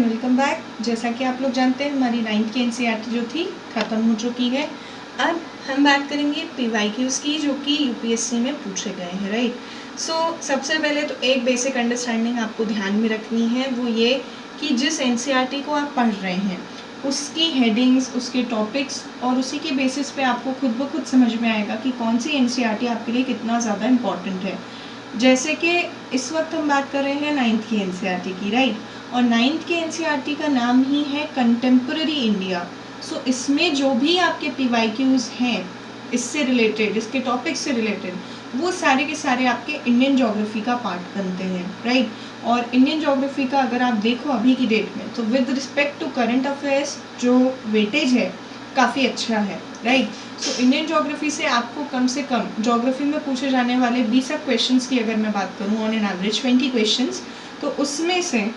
Welcome back. जैसा कि आप लोग जानते हैं हमारी 9th की एनसीईआरटी जो थी ख़त्म हो चुकी है। अब हम बात करेंगे पीवाईक्यूज़ की जो कि यूपीएससी में पूछे गए हैं, राइट। सबसे पहले तो एक बेसिक अंडरस्टैंडिंग आपको ध्यान में रखनी है, वो ये कि जिस एनसीईआरटी को आप पढ़ रहे हैं उसकी हेडिंग्स, उसके टॉपिक्स और उसी के बेसिस पे आपको खुद ब खुद समझ में आएगा कि कौन सी एनसीईआरटी आपके लिए कितना ज़्यादा इम्पॉर्टेंट है। जैसे कि इस वक्त हम बात कर रहे हैं 9th की एनसीईआरटी की, राइट। और 9th की एनसीईआरटी का नाम ही है कंटेम्प्रेरी इंडिया। इसमें जो भी आपके पीवाईक्यूज़ हैं इससे रिलेटेड, इसके टॉपिक से रिलेटेड, वो सारे के सारे आपके इंडियन ज्योग्राफी का पार्ट बनते हैं, राइट। और इंडियन ज्योग्राफी का अगर आप देखो अभी की डेट में तो with respect to current affairs जो वेटेज है काफ़ी अच्छा है, राइट। इंडियन ज्योग्राफी से आपको कम से कम ज्योग्राफी में पूछे जाने वाले 20 क्वेश्चंस की अगर मैं बात करूँ, ऑन एन एवरेज 20 क्वेश्चंस, तो उसमें से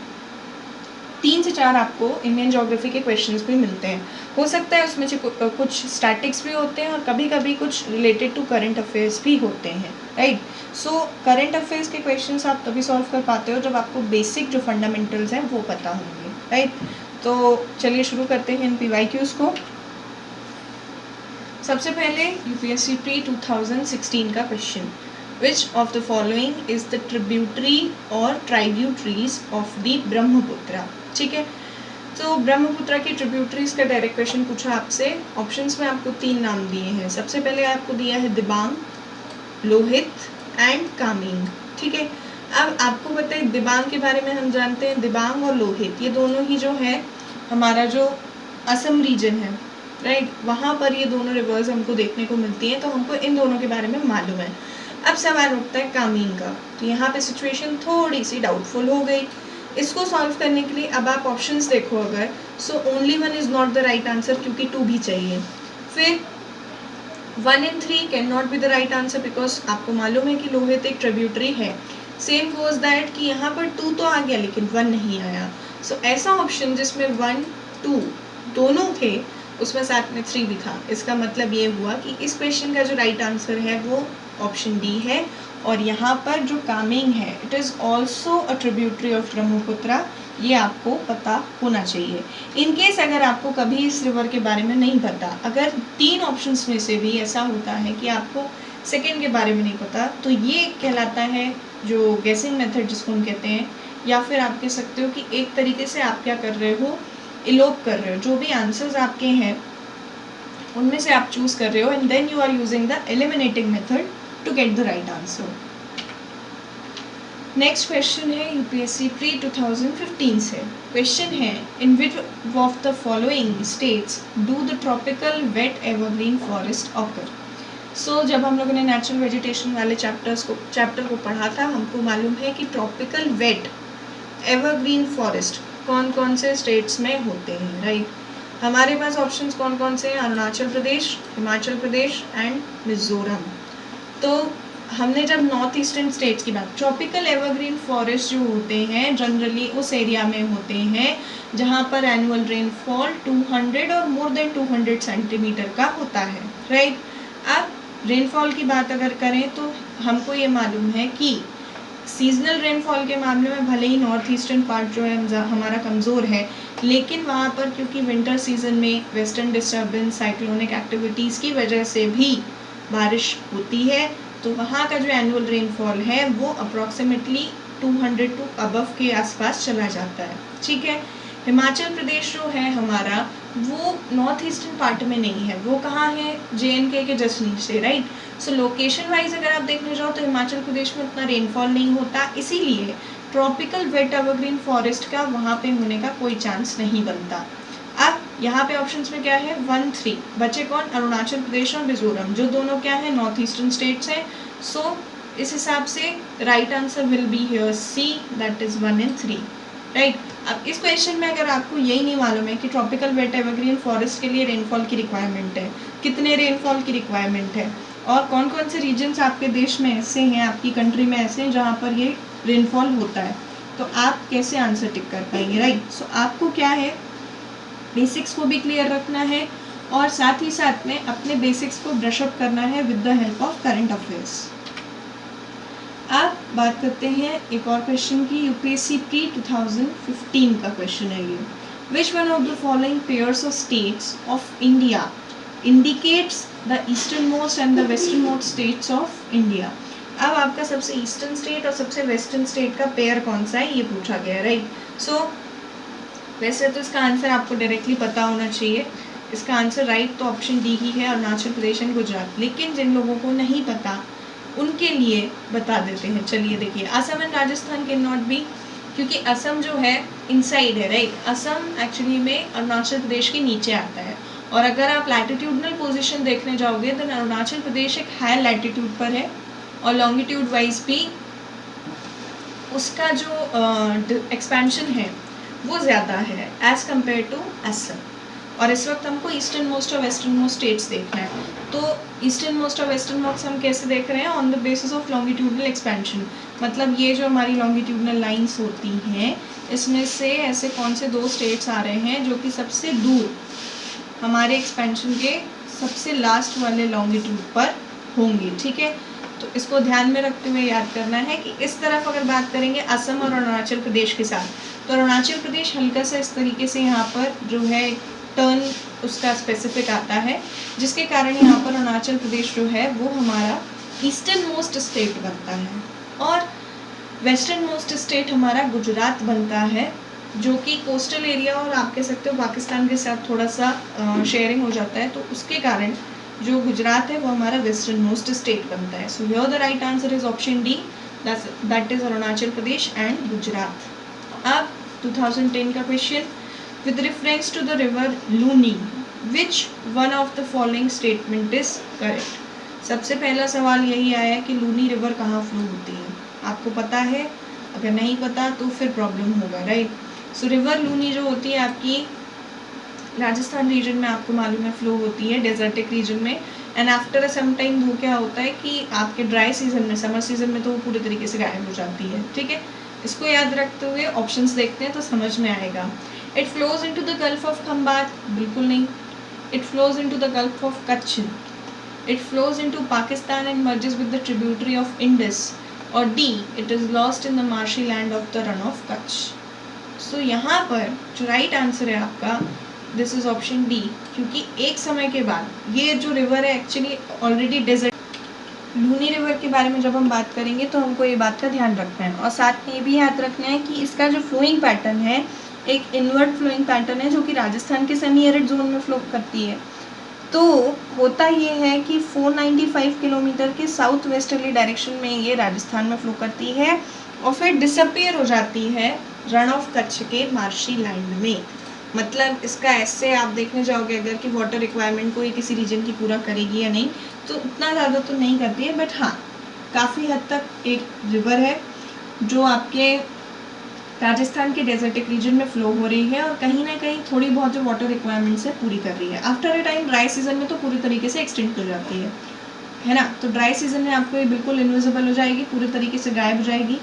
3 से 4 आपको इंडियन ज्योग्राफी के क्वेश्चंस भी मिलते हैं। हो सकता है उसमें से कुछ स्टैटिक्स भी होते हैं और कभी कभी कुछ रिलेटेड टू करंट अफेयर्स भी होते हैं, राइट। करंट अफेयर्स के क्वेश्चंस आप तभी सॉल्व कर पाते हो जब आपको बेसिक जो फंडामेंटल्स हैं वो पता होंगे, राइट। तो चलिए शुरू करते हैं इन पीवाईक्यूज़ को। सबसे पहले यूपीएससी प्री 2016 का question, which of the following is the tributary और ट्राइब्यूटरीज ऑफ द ब्रह्मपुत्रा। ठीक है, तो ब्रह्मपुत्रा की ट्रिब्यूटरीज का डायरेक्ट क्वेश्चन पूछा आपसे। ऑप्शंस में आपको 3 नाम दिए हैं। सबसे पहले आपको दिया है दिबांग, लोहित एंड कामेंग। ठीक है, अब आपको पता है दिबांग के बारे में हम जानते हैं, दिबांग और लोहित ये दोनों ही जो है हमारा जो असम रीजन है, राइट, वहाँ पर ये दोनों रिवर्स हमको देखने को मिलती हैं, तो हमको इन दोनों के बारे में मालूम है। अब सवाल उठता है कामेंग का, तो यहाँ पे सिचुएशन थोड़ी सी डाउटफुल हो गई। इसको सॉल्व करने के लिए अब आप ऑप्शंस देखो अगर, only 1 is not the right answer क्योंकि 2 भी चाहिए। फिर 1 and 3 can not be the right answer because आपको मालूम है कि लोहित एक ट्रिब्यूटरी है। सेम गोज दैट कि यहाँ पर 2 तो आ गया लेकिन 1 नहीं आया। ऐसा ऑप्शन जिसमें 1, 2 दोनों थे उसमें साथ में 3 भी था। इसका मतलब ये हुआ कि इस क्वेश्चन का जो राइट आंसर है वो ऑप्शन डी है। और यहाँ पर जो कामेंग है it is also a tributary of Brahmaputra, ये आपको पता होना चाहिए। इन केस अगर आपको कभी इस रिवर के बारे में नहीं पता, अगर 3 ऑप्शंस में से भी ऐसा होता है कि आपको सेकेंड के बारे में नहीं पता, तो ये कहलाता है जो गेसिंग मेथड जिसको हम कहते हैं, या फिर आप कह सकते हो कि एक तरीके से आप क्या कर रहे हो, इलोप कर रहे हो। जो भी आंसर्स आपके हैं उनमें से आप चूज कर रहे हो and then you are using the eliminating method to get the right answer. Next question है यूपीएससी प्री 2015 से। क्वेश्चन है in which of the following states do the tropical wet evergreen forest occur. जब हम लोगों ने natural vegetation वाले chapter को पढ़ा था, हमको मालूम है कि ट्रॉपिकल वेट एवरग्रीन फॉरेस्ट कौन कौन से स्टेट्स में होते हैं, राइट। हमारे पास ऑप्शंस कौन कौन से हैं, अरुणाचल प्रदेश, हिमाचल प्रदेश एंड मिजोरम। तो हमने जब नॉर्थ ईस्टर्न स्टेट्स की बात, ट्रॉपिकल एवरग्रीन फॉरेस्ट जो होते हैं जनरली उस एरिया में होते हैं जहाँ पर एनुअल रेनफॉल 200 और मोर देन 200 सेंटीमीटर का होता है, राइट। अब रेनफॉल की बात अगर करें तो हमको ये मालूम है कि सीजनल रेनफॉल के मामले में भले ही नॉर्थ ईस्टर्न पार्ट जो है हमारा कमज़ोर है, लेकिन वहाँ पर क्योंकि विंटर सीजन में वेस्टर्न डिस्टर्बेंस, साइक्लोनिक एक्टिविटीज़ की वजह से भी बारिश होती है, तो वहाँ का जो एनुअल रेनफॉल है वो अप्रॉक्सीमेटली 200 टू अबव के आसपास चला जाता है, ठीक है। हिमाचल प्रदेश जो है हमारा वो नॉर्थ ईस्टर्न पार्ट में नहीं है, वो कहाँ है, JNK के जस्ट नीचे, राइट। लोकेशन वाइज अगर आप देखने जाओ तो हिमाचल प्रदेश में उतना रेनफॉल नहीं होता, इसीलिए ट्रॉपिकल वेट एवरग्रीन फॉरेस्ट का वहाँ पे होने का कोई चांस नहीं बनता। अब यहाँ पे ऑप्शंस में क्या है, 1, 3 बचे कौन, अरुणाचल प्रदेश और मिजोरम, जो दोनों क्या है, नॉर्थ ईस्टर्न स्टेट्स हैं। इस हिसाब से right answer will be here C, that is 1 and 3, right. अब इस क्वेश्चन में अगर आपको यही नहीं मालूम है कि ट्रॉपिकल वेट एवरग्रीन फॉरेस्ट के लिए रेनफॉल की रिक्वायरमेंट है, कितने रेनफॉल की रिक्वायरमेंट है, और कौन कौन से रीजन्स आपके देश में ऐसे हैं, आपकी कंट्री में ऐसे हैं जहाँ पर ये रेनफॉल होता है, तो आप कैसे आंसर टिक कर पाएंगे, राइट। आपको क्या है, बेसिक्स को भी क्लियर रखना है और साथ ही साथ में अपने बेसिक्स को ब्रश अप करना है with the help of current affairs. अब बात करते हैं एक और क्वेश्चन की, यूपीएससी प्री 2015 का क्वेश्चन है ये। विच one of the following pairs of states of India indicates the eastern most and the western most states of India. अब आपका सबसे ईस्टर्न स्टेट और सबसे वेस्टर्न स्टेट का पेयर कौन सा है ये पूछा गया है, राइट। सो वैसे तो इसका आंसर आपको डायरेक्टली पता होना चाहिए। इसका आंसर राइट तो ऑप्शन डी ही है, अरुणाचल प्रदेश एंड गुजरात। लेकिन जिन लोगों को नहीं पता उनके लिए बता देते हैं। चलिए देखिए, Assam and Rajasthan can not be, क्योंकि असम जो है इनसाइड है, राइट। असम एक्चुअली में अरुणाचल प्रदेश के नीचे आता है, और अगर आप लैटिट्यूडनल पोजीशन देखने जाओगे तो अरुणाचल प्रदेश एक हायर लैटिट्यूड पर है, और लॉन्गिट्यूड वाइज भी उसका जो एक्सपेंशन है वो ज़्यादा है एज़ कम्पेयर टू असम। और इस वक्त हमको ईस्टर्न मोस्ट और वेस्टर्न मोस्ट स्टेट्स देखना है। तो ईस्टर्न मोस्ट और वेस्टर्न मोस्ट हम कैसे देख रहे हैं? On the basis of longitudinal expansion. मतलब ये जो हमारी लॉन्गिट्यूडनल लाइंस होती हैं, इसमें से ऐसे कौन से दो स्टेट्स आ रहे हैं जो कि सबसे दूर हमारे एक्सपेंशन के सबसे लास्ट वाले लॉन्गिट्यूड पर होंगे, ठीक है। तो इसको ध्यान में रखते हुए याद करना है कि इस तरफ अगर बात करेंगे असम और अरुणाचल प्रदेश के साथ, तो अरुणाचल प्रदेश हल्का सा इस तरीके से यहाँ पर जो है टर्न उसका स्पेसिफिक आता है, जिसके कारण यहाँ पर अरुणाचल प्रदेश जो है वो हमारा ईस्टर्न मोस्ट स्टेट बनता है, और वेस्टर्न मोस्ट स्टेट हमारा गुजरात बनता है, जो कि कोस्टल एरिया और आप कह सकते हो पाकिस्तान के साथ थोड़ा सा शेयरिंग हो जाता है। तो उसके कारण जो गुजरात है वो हमारा वेस्टर्न मोस्ट स्टेट बनता है। So here the right answer is option D, that is Arunachal Pradesh and Gujarat. अब 2010 का question, with reference to the river Luni which one of the following statement is correct. सबसे पहला सवाल यही आया कि लूनी रिवर कहाँ फ्लो होती है, आपको पता है? अगर नहीं पता तो फिर प्रॉब्लम होगा, राइट। सो रिवर लूनी जो होती है आपकी राजस्थान रीजन में, आपको मालूम है फ्लो होती है डेजर्टिक रीजन में, एंड आफ्टर सम टाइम वो क्या होता है कि आपके ड्राई सीजन में, समर सीजन में तो वो पूरे तरीके से गायब हो जाती है, ठीक है। इसको याद रखते हुए ऑप्शंस देखते हैं तो समझ में आएगा। It flows into the gulf of Khambhat, बिल्कुल नहीं। It flows into the gulf of Kutch. It flows into Pakistan and merges with the tributary of Indus, और D, it is lost in the marshy land of the Rann of Kutch. So यहाँ पर जो right answer है आपका, this is option D, क्योंकि एक समय के बाद ये जो रिवर है actually already desert. Luni river के बारे में जब हम बात करेंगे तो हमको ये बात का ध्यान रखना है, और साथ में ये भी याद रखना है कि इसका जो फ्लोइंग पैटर्न है एक इनवर्ट फ्लोइंग पैटर्न है, जो कि राजस्थान के सेमी एरिड जोन में फ्लो करती है। तो होता ये है कि 495 किलोमीटर के साउथ वेस्टर्ली डायरेक्शन में ये राजस्थान में फ्लो करती है, और फिर डिसअपियर हो जाती है रण ऑफ कच्छ के मार्शी लैंड में। मतलब इसका ऐसे आप देखने जाओगे अगर कि वाटर रिक्वायरमेंट को ये किसी रीजन की पूरा करेगी या नहीं, तो उतना ज़्यादा तो नहीं करती है, बट हाँ काफ़ी हद तक एक रिवर है जो आपके राजस्थान के डेजर्टिक रीजन में फ्लो हो रही है, और कहीं ना कहीं थोड़ी बहुत जो वाटर रिक्वायरमेंट्स है पूरी कर रही है। After a time dry season में तो पूरी तरीके से एक्सटेंड हो जाती है ना। तो ड्राई सीजन में आपको ये बिल्कुल इनविजिबल हो जाएगी, पूरी तरीके से गायब हो जाएगी,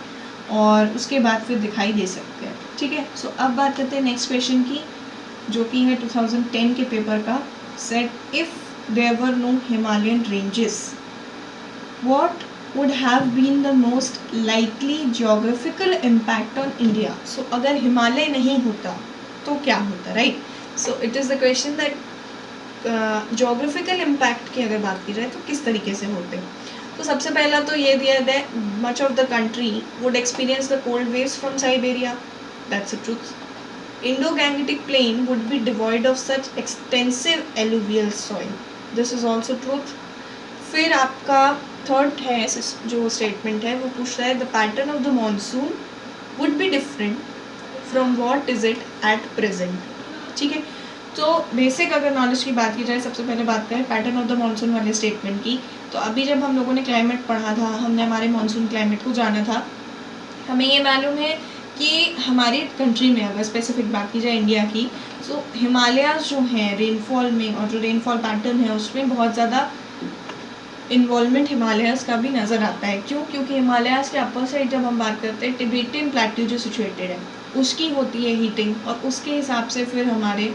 और उसके बाद फिर दिखाई दे सकते हैं, ठीक है। सो अब बात करते हैं नेक्स्ट क्वेश्चन की, जो कि है 2010 के पेपर का। Set if there were no Himalayan ranges, what would have been the most likely geographical impact on India। so अगर हिमालय नहीं होता तो क्या होता, right. So it is the question that geographical impact की अगर बात की जाए तो किस तरीके से होते। तो सबसे पहला तो ये दिया है much of the country would experience the cold waves from Siberia, that's the truth। Indo-Gangetic plain would be devoid of such extensive alluvial soil, this is also truth। फिर आपका थर्ड है जो स्टेटमेंट है वो पूछ रहा है the pattern of the monsoon would be different from what is it at present, ठीक है। तो बेसिक अगर नॉलेज की बात की जाए, सबसे पहले बात करें पैटर्न ऑफ द मॉनसून वाले स्टेटमेंट की, तो अभी जब हम लोगों ने क्लाइमेट पढ़ा था, हमने हमारे मॉनसून क्लाइमेट को जाना था, हमें ये मालूम है कि हमारी कंट्री में अगर स्पेसिफिक बात की जाए इंडिया की, तो हिमालयाज जो हैं रेनफॉल में, और जो रेनफॉल पैटर्न है उसमें बहुत ज़्यादा इन्वॉल्वमेंट हिमालयाज़ का भी नज़र आता है। क्यों? क्योंकि हिमालयाज़ के अपर साइड जब हम बात करते हैं टिबेटियन प्लेट्यू जो सिचुएटेड है उसकी होती है हीटिंग, और उसके हिसाब से फिर हमारे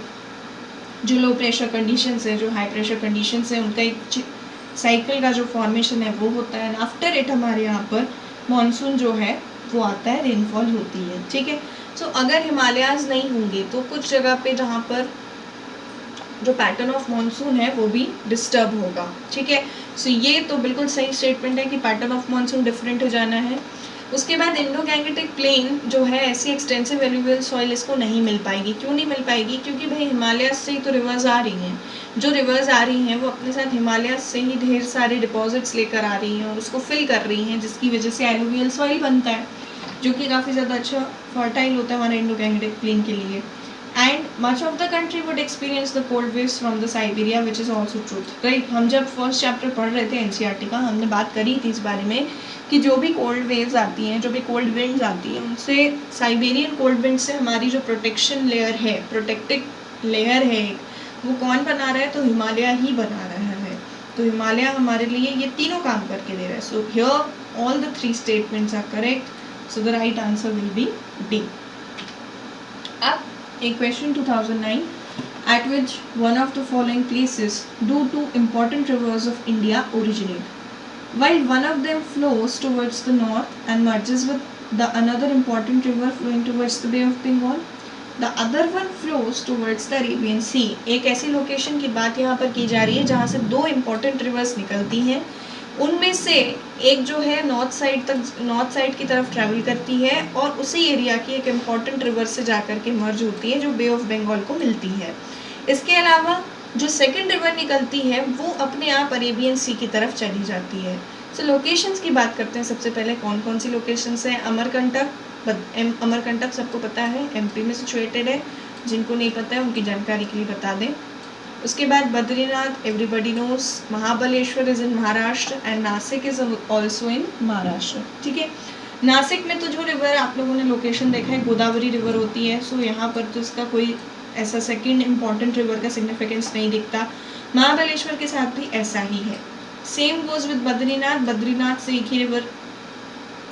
जो लो प्रेशर कंडीशंस है, जो हाई प्रेशर कंडीशंस है, उनका एक साइकिल का जो फॉर्मेशन है वो होता है। आफ्टर इट हमारे यहाँ पर मानसून जो है वो आता है, रेनफॉल होती है, ठीक है। सो अगर हिमालयाज नहीं होंगे तो कुछ जगह पे जहाँ पर जो पैटर्न ऑफ मानसून है वो भी डिस्टर्ब होगा, ठीक है। सो ये तो बिल्कुल सही स्टेटमेंट है कि पैटर्न ऑफ मानसून डिफरेंट हो जाना है। उसके बाद इंडो गैंगेटिक प्लेन जो है, ऐसी एक्सटेंसिव एलुवियल सॉइल इसको नहीं मिल पाएगी। क्यों नहीं मिल पाएगी? क्योंकि भाई हिमालय से ही तो रिवर्स आ रही हैं, जो रिवर्स आ रही हैं वो अपने साथ हिमालय से ही ढेर सारे डिपॉजिट्स लेकर आ रही हैं और उसको फिल कर रही हैं, जिसकी वजह से एलुवियल सॉइल बनता है, जो कि काफ़ी ज़्यादा अच्छा फर्टाइल होता है हमारे इंडो गैंगेटिक प्लेन के लिए। And much of the country would experience the cold waves from the Siberia, which is also truth, right. हम जब फर्स्ट चैप्टर पढ़ रहे थे एनसीईआरटी का, हमने बात करी थी इस बारे में कि जो भी कोल्ड वेव्स आती हैं, जो भी कोल्ड विंड्स आती हैं, उनसे साइबेरियन कोल्ड विंड से हमारी जो प्रोटेक्शन लेयर है, प्रोटेक्टिव लेयर है, वो कौन बना रहा है? तो हिमालय ही बना रहा है। तो हिमालय हमारे लिए ये तीनों काम करके दे रहा है। So here all the three statements are correct, so the right answer will be D. अब एक question 2009, at which one of the following places do two important rivers of India originate? While one of them flows towards the north and merges with the another important river flowing towards the Bay of Bengal, the other one flows towards the Arabian Sea. एक ऐसी location की बात यहाँ पर की जा रही है जहाँ से दो important rivers निकलती हैं, उनमें से एक जो है नॉर्थ साइड की तरफ ट्रैवल करती है और उसी एरिया की एक इम्पॉर्टेंट रिवर से जाकर के मर्ज होती है, जो बे ऑफ बंगाल को मिलती है। इसके अलावा जो सेकंड रिवर निकलती है वो अपने आप अरेबियन सी की तरफ चली जाती है। सो लोकेशंस की बात करते हैं। सबसे पहले कौन कौन सी लोकेशंस हैं? अमरकंटक सबको पता है, एमपी में सिचुएटेड है। जिनको नहीं पता है उनकी जानकारी के लिए बता दें। उसके बाद Badrinath, everybody knows. Mahabaleshwar is in Maharashtra and Nashik is also in Maharashtra, ठीक है। नासिक में तो जो रिवर आप लोगों ने लोकेशन देखा है, गोदावरी रिवर होती है। सो यहाँ पर तो इसका कोई ऐसा सेकंड इम्पॉर्टेंट रिवर का सिग्निफिकेंस नहीं दिखता। महाबलेश्वर के साथ भी ऐसा ही है। सेम गोज विद बद्रीनाथ से एक ही रिवर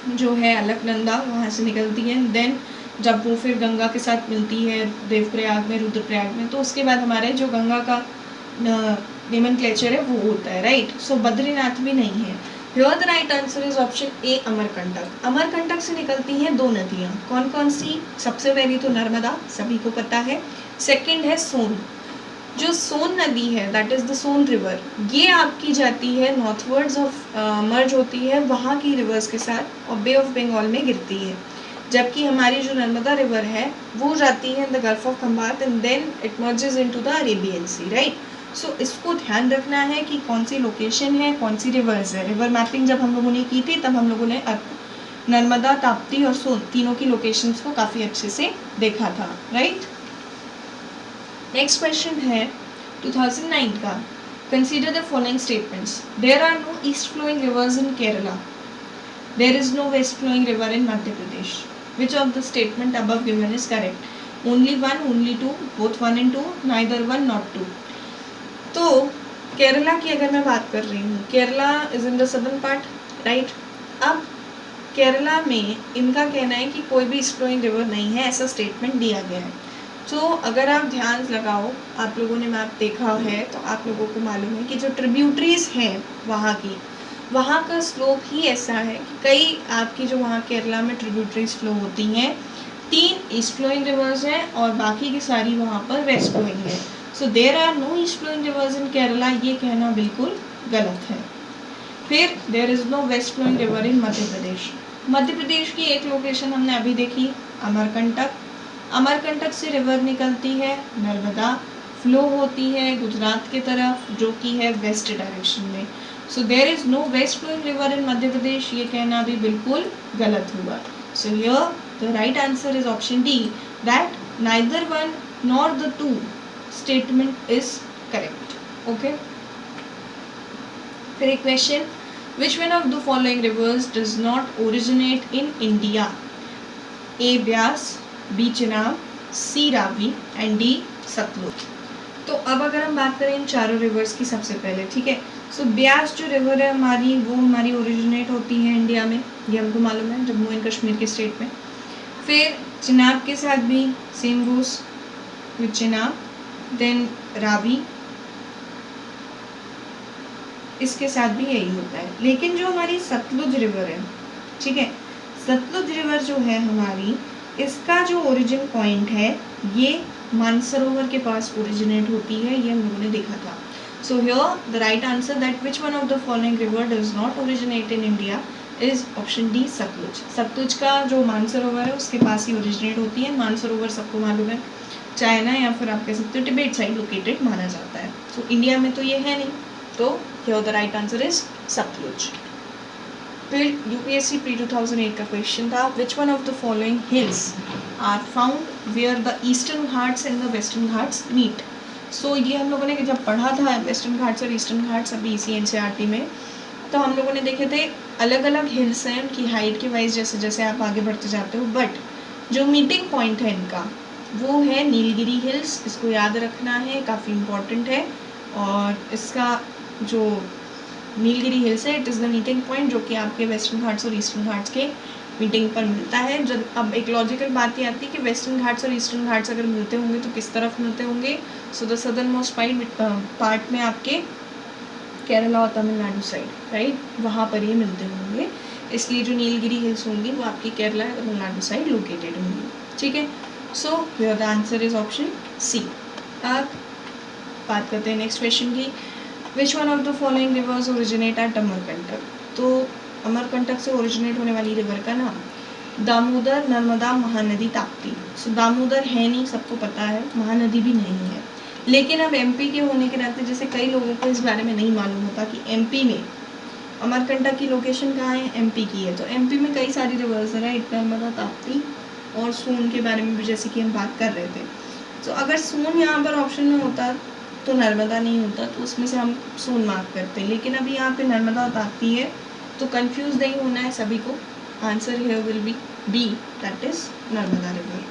जो है अलकनंदा, वहाँ से निकलती है। देन जब वो फिर गंगा के साथ मिलती है देवप्रयाग में, रुद्रप्रयाग में, तो उसके बाद हमारे जो गंगा का नोमेनक्लेचर है वो होता है, राइट। सो बद्रीनाथ भी नहीं है। Here the right answer is option A, Amarkantak. Amarkantak से निकलती हैं दो नदियाँ, कौन कौन सी? सबसे पहली तो नर्मदा, सभी को पता है। सेकंड है सोन। जो सोन नदी है, that is the Son river, ये आपकी जाती है नॉर्थवर्ड्स ऑफ मर्ज होती है वहाँ की रिवर्स के साथ और बे ऑफ बंगाल में गिरती है। जबकि हमारी जो नर्मदा रिवर है वो जाती है in the gulf of Khambhat and then it merges into the Arabian sea, right. So इसको ध्यान रखना है कि कौन सी लोकेशन है, कौन सी रिवर्स है। रिवर मैपिंग जब हम लोगों ने की थी तब हम लोगों ने नर्मदा, ताप्ती और सोन तीनों की लोकेशंस को काफ़ी अच्छे से देखा था, राइट। नेक्स्ट क्वेश्चन है 2009 का। Consider the following statements. There are no east flowing rivers in Kerala, there is no west flowing river in Madhya Pradesh. Which of the statement above given is correct? Only one, only two, both one and two, neither one, not two. तो केरला की अगर मैं बात कर रही हूँ, Kerala is in the southern part, right. अब केरला में इनका कहना है कि कोई भी ईस्ट फ्लोइंग रिवर नहीं है, ऐसा स्टेटमेंट दिया गया है। तो अगर आप ध्यान लगाओ, आप लोगों ने मैप देखा है तो आप लोगों को मालूम है कि जो ट्रिब्यूटरीज हैं वहाँ की, वहाँ का स्लोप ही ऐसा है कि कई आपकी जो वहाँ केरला में ट्रिब्यूटरीज फ्लो होती हैं, 3 ईस्ट फ्लोइंग रिवर्स हैं और बाकी की सारी वहाँ पर वेस्ट फ्लोइंग है। So there are no east flowing rivers in Kerala, ये कहना बिल्कुल गलत है। फिर there is no west flowing river in Madhya Pradesh. Madhya Pradesh की एक लोकेशन हमने अभी देखी, अमरकंटक। अमरकंटक से रिवर निकलती है नर्मदा, फ्लो होती है गुजरात की तरफ, जो कि है वेस्ट डायरेक्शन में। So there is no west flowing river in Madhya Pradesh, ये कहना भी बिल्कुल गलत होगा। So here the right answer is option D, that neither one nor the two statement is correct. Okay, फिर एक question, which one of the following rivers does not originate in India? A. Beas, B. Chenab, C. Ravi and D. Sutlej. तो अब अगर हम बात करें इन चारों reverse की सबसे पहले, ठीक है। सो ब्यास जो रिवर है हमारी, वो हमारी ओरिजिनेट होती है इंडिया में, ये हमको मालूम है, जम्मू एंड कश्मीर के स्टेट में। फिर चिनाब के साथ भी same goes with Chenab, then Ravi, इसके साथ भी यही होता है। लेकिन जो हमारी सतलुज रिवर है, ठीक है। सतलुज रिवर जो है हमारी, इसका जो ओरिजिन पॉइंट है ये मानसरोवर के पास ओरिजिनेट होती है, ये हम लोगों ने देखा था। So here the right answer that which one of the following river does not originate in India is option D Sutlej. Sutlej का जो मानसरोवर है उसके पास ही ओरिजिनेट होती है। मानसरोवर सबको मालूम है चाइना या फिर आप कह सकते हो टिबेट साइड लोकेटेड माना जाता है। सो इंडिया में तो ये है नहीं, तो here the right answer is Sutlej. फिर यूपीएससी प्री 2008 का क्वेश्चन था, which one of the following hills are found where the eastern Ghats and the western Ghats meet. So ये हम लोगों ने जब पढ़ा था वेस्टर्न घाट्स और ईस्टर्न घाट्स अभी इसी एनसीईआरटी में, तो हम लोगों ने देखे थे अलग अलग हिल्स हैं, उनकी हाइट के वाइज जैसे जैसे आप आगे बढ़ते जाते हो, बट जो मीटिंग पॉइंट है इनका वो है नीलगिरी हिल्स। इसको याद रखना है, काफ़ी इम्पॉर्टेंट है। और इसका जो नीलगिरी हिल्स है it is the meeting point जो कि आपके वेस्टर्न घाट्स और ईस्टर्न घाट्स के मीटिंग पर मिलता है। जब अब एक लॉजिकल बात ये आती है कि वेस्टर्न घाट्स और ईस्टर्न घाट्स अगर मिलते होंगे तो किस तरफ मिलते होंगे। So the southern most part में आपके केरला और तमिलनाडु साइड, राइट, वहाँ पर ये मिलते होंगे। इसलिए जो नीलगिरी हिल्स होंगी वो आपकी केरला और तमिलनाडु साइड लोकेटेड होंगी। ठीक है, so here the answer is option C. अब बात करते हैं नेक्स्ट क्वेश्चन की, which one of the following rivers originate at Amarkantak. तो अमरकंटक से ओरिजिनेट होने वाली रिवर का नाम दामोदर, नर्मदा, महानदी, ताप्ती। सो दामोदर है नहीं, सबको पता है, महानदी भी नहीं है, लेकिन अब एमपी के होने के नाते जैसे कई लोगों को इस बारे में नहीं मालूम होता कि एमपी में अमरकंटक की लोकेशन कहाँ है, एमपी की है। तो एमपी में कई सारी रिवर्स है, राइट, नर्मदा, ताप्ती और सोन के बारे में भी जैसे कि हम बात कर रहे थे। तो अगर सोन यहाँ पर ऑप्शन में होता तो नर्मदा नहीं होता, तो उसमें से हम सोन मार्क करते हैं, लेकिन अभी यहाँ पे नर्मदा और ताप्ती है, तो कंफ्यूज नहीं होना है सभी को। Answer here will be B, that is Narmada river.